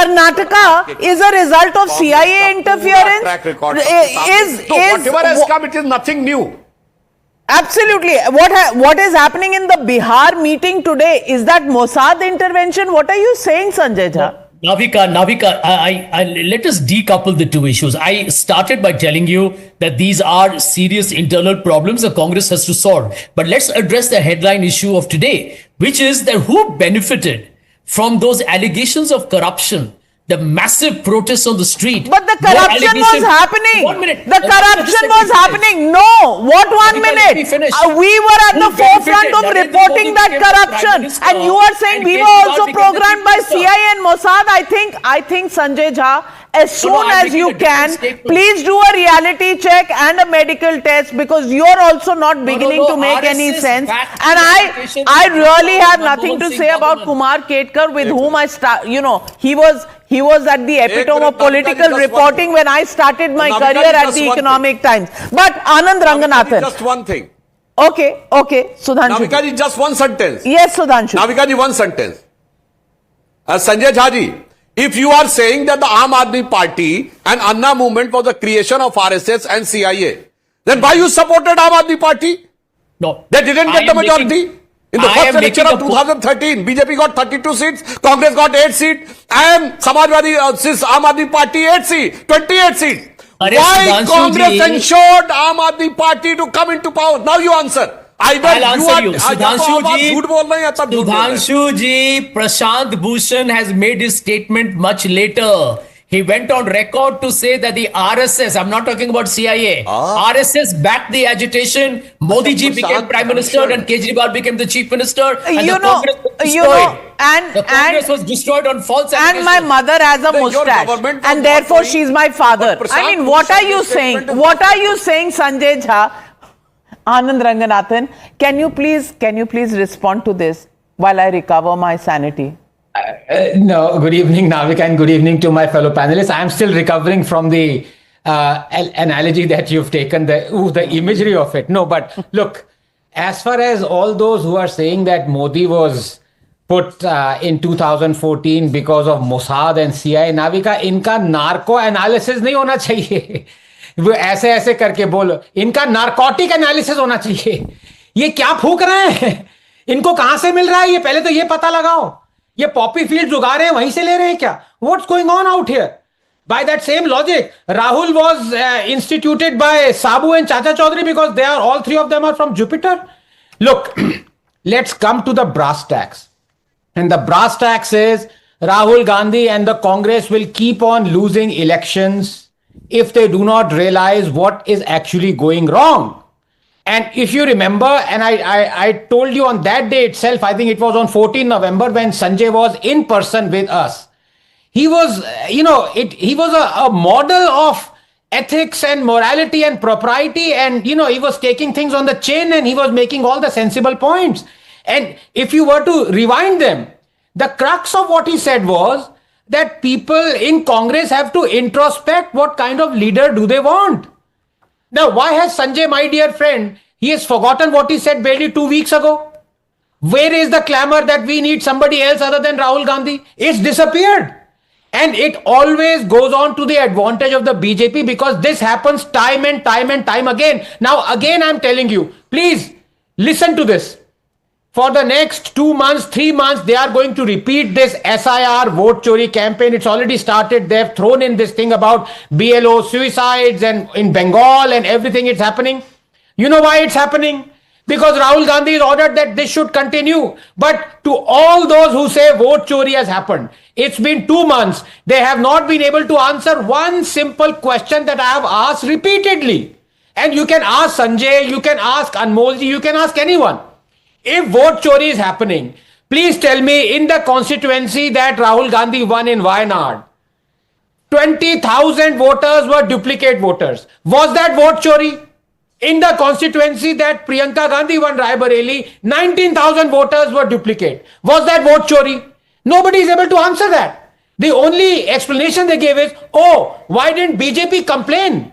Karnataka is a result of CIA interference. Track record. Whatever has come, it is nothing new. Absolutely. What is happening in the Bihar meeting today, is that Mossad intervention? What are you saying, Sanjay Jha? Navika, let us decouple the two issues. I started by telling you that these are serious internal problems the Congress has to solve. But let's address the headline issue of today, which is that who benefited from those allegations of corruption, the massive protests on the street. But the corruption was happening. 1 minute. The corruption was happening. No. What 1 minute? We were at the forefront of reporting that corruption. And you are saying we were also programmed by CIA and Mossad. I think Sanjay Jha, as soon as you can, please do a reality check and a medical test, because you're also not beginning to make any sense. And I really have nothing to say about Kumar Ketkar, with whom he was at the epitome of political reporting when I started my career at the Economic Times. But Anand Ranganathan. Just one thing. Okay. Sudhanshu. Navika ji, just one sentence. Yes, Sudhanshu. Navika ji, one sentence. Sanjay Jha ji, if you are saying that the Aam Aadmi Party and Anna movement was the creation of RSS and CIA, then why you supported Aam Aadmi Party? No. They didn't get the majority. In the first election of 2013, BJP got 32 seats, Congress got 8 seats, and Samajwadi, Aam Aadmi Party 8 seats, 28 seats. Why Congress ensured Aam Aadmi Party to come into power? Now you answer. I'll answer you. Sudhanshu ji, Prashant Bhushan has made his statement much later. He went on record to say that the RSS, I'm not talking about CIA, RSS backed the agitation. Modi ji became Prime Minister and Kejriwal became the Chief Minister. And the Congress was destroyed. The Congress was destroyed on false allegations. And my mother has a mustache, and therefore she's my father. I mean, what are you saying? What are you saying, Sanjay Jha? Anand Ranganathan, can you please respond to this while I recover my sanity? No, good evening, Navika, and good evening to my fellow panelists. I am still recovering from the analogy that you've taken, the imagery of it. No, but look, as far as all those who are saying that Modi was put in 2014 because of Mossad and CIA, Navika, इनका narco analysis नहीं होना चाहिए. वो ऐसे करके बोलो, इनका narcotic analysis होना चाहिए. ये क्या फूक रहे हैं? इनको कहां से मिल रहा है? ये पहले तो ये पता लगाओ. ये पॉपी फील्ड उगा रहे हैं, वहीं से ले रहे हैं क्या? What's going on out here? By that same logic, Rahul was instituted by Sabu and Chacha Chaudhary because all three of them are from Jupiter. Look, let's come to the brass tacks. And the brass tacks is Rahul Gandhi and the Congress will keep on losing elections if they do not realize what is actually going wrong. And if you remember, and I told you on that day itself, I think it was on 14 November when Sanjay was in person with us. He was, he was a model of ethics and morality and propriety. And, he was taking things on the chin and he was making all the sensible points. And if you were to rewind them, the crux of what he said was that people in Congress have to introspect what kind of leader do they want. Now, why has Sanjay, my dear friend, he has forgotten what he said barely 2 weeks ago? Where is the clamor that we need somebody else other than Rahul Gandhi? It's disappeared. And it always goes on to the advantage of the BJP because this happens time and time again. Now, again, I'm telling you, please listen to this. For the next 2 months, 3 months, they are going to repeat this SIR vote chori campaign. It's already started. They've thrown in this thing about BLO suicides and in Bengal and everything it's happening. You know why it's happening? Because Rahul Gandhi has ordered that this should continue. But to all those who say vote chori has happened, it's been 2 months. They have not been able to answer one simple question that I have asked repeatedly. And you can ask Sanjay, you can ask Anmolji, you can ask anyone. If vote chori is happening, please tell me in the constituency that Rahul Gandhi won in Wayanad, 20,000 voters were duplicate voters. Was that vote chori? In the constituency that Priyanka Gandhi won Raebareli, 19,000 voters were duplicate. Was that vote chori? Nobody is able to answer that. The only explanation they gave is, why didn't BJP complain?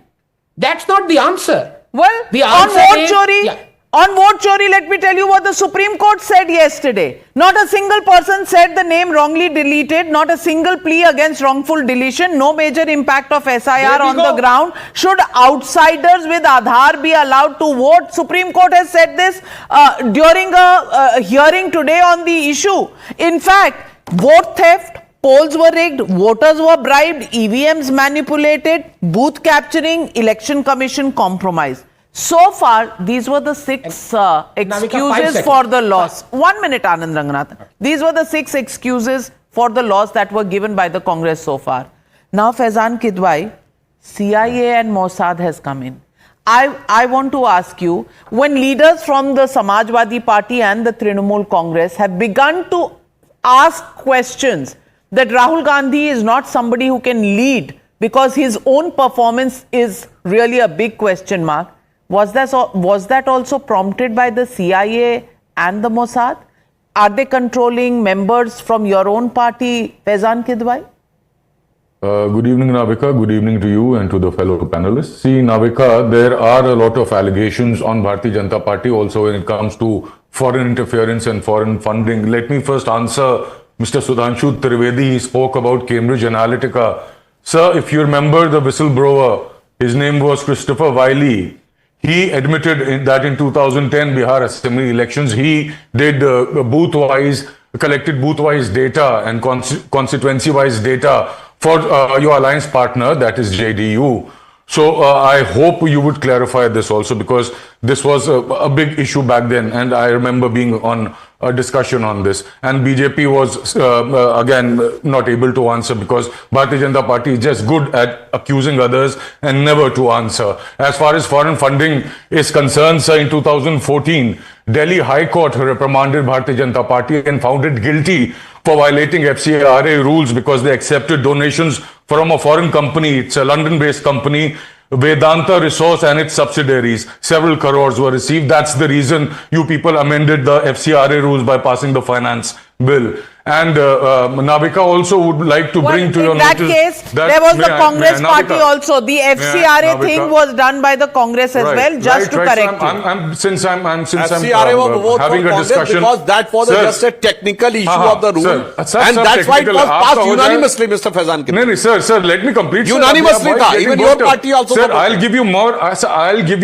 That's not the answer. Well, the on answer vote is, chori, On vote chori, let me tell you what the Supreme Court said yesterday. Not a single person said the name wrongly deleted, not a single plea against wrongful deletion, no major impact of SIR on the ground. Should outsiders with Aadhaar be allowed to vote? Supreme Court has said this during a hearing today on the issue. In fact, vote theft, polls were rigged, voters were bribed, EVMs manipulated, booth capturing, election commission compromise. So far, these were the six excuses for the loss. 1 minute, Anand Ranganathan. These were the 6 excuses for the loss that were given by the Congress so far. Now, Faizan Kidwai, CIA and Mossad has come in. I want to ask you, when leaders from the Samajwadi Party and the Trinamool Congress have begun to ask questions that Rahul Gandhi is not somebody who can lead because his own performance is really a big question mark, was that also prompted by the CIA and the Mossad? Are they controlling members from your own party, Faizan Kidwai? Good evening, Navika. Good evening to you and to the fellow panelists. See, Navika, there are a lot of allegations on Bharatiya Janata Party also when it comes to foreign interference and foreign funding. Let me first answer Mr. Sudhanshu Trivedi. He spoke about Cambridge Analytica. Sir, if you remember the whistleblower, his name was Christopher Wiley. He admitted that in 2010 Bihar Assembly elections, he did collected booth-wise data and constituency-wise data for your alliance partner, that is JDU. So I hope you would clarify this also, because this was a big issue back then, and I remember being on a discussion on this, and BJP was again not able to answer because Bharatiya Janata Party is just good at accusing others and never to answer. As far as foreign funding is concerned, sir, in 2014, Delhi High Court reprimanded Bharatiya Janata Party and found it guilty for violating FCRA rules because they accepted donations from a foreign company. It's a London-based company, Vedanta Resource and its subsidiaries. Several crores were received. That's the reason you people amended the FCRA rules by passing the finance bill. And Navika also would like to bring to your notice. In that case, there was the Congress party also. The FCRA thing was done by the Congress as well, just to correct you. Since I'm FCRA was having a discussion, because that was just a technical issue of the rule, and that's why it was passed unanimously, Mr. Faizan Kidwai. No, sir, let me complete. Unanimously, even your party also. Sir, I'll give you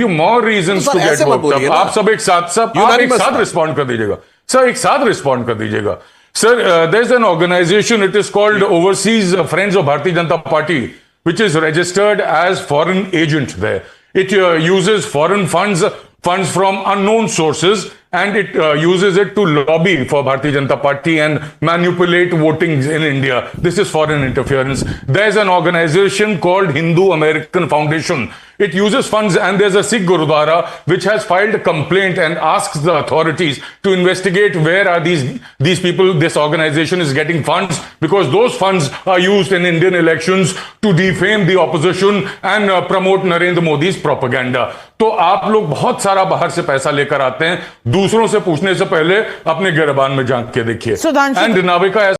more reasons to get worked up. आप सब एक साथ respond कर दीजिएगा. Sir, एक साथ respond कर दीजिएगा. Sir, there's an organization, it is called Overseas Friends of Bharatiya Janata Party, which is registered as foreign agent there. It uses foreign funds from unknown sources, and it uses it to lobby for Bharatiya Janata Party and manipulate votings in India. This is foreign interference. There's an organization called Hindu American Foundation. It uses funds, and there's a Sikh Gurudwara which has filed a complaint and asks the authorities to investigate where are these people, this organization is getting funds, because those funds are used in Indian elections to defame the opposition and promote Narendra Modi's propaganda. तो आप लोग बहुत सारा बाहर से पैसा लेकर आते हैं, दूसरों से पूछने से पहले अपने गिरबान में झांक के देखिए. सुधांशु, एंड नाविका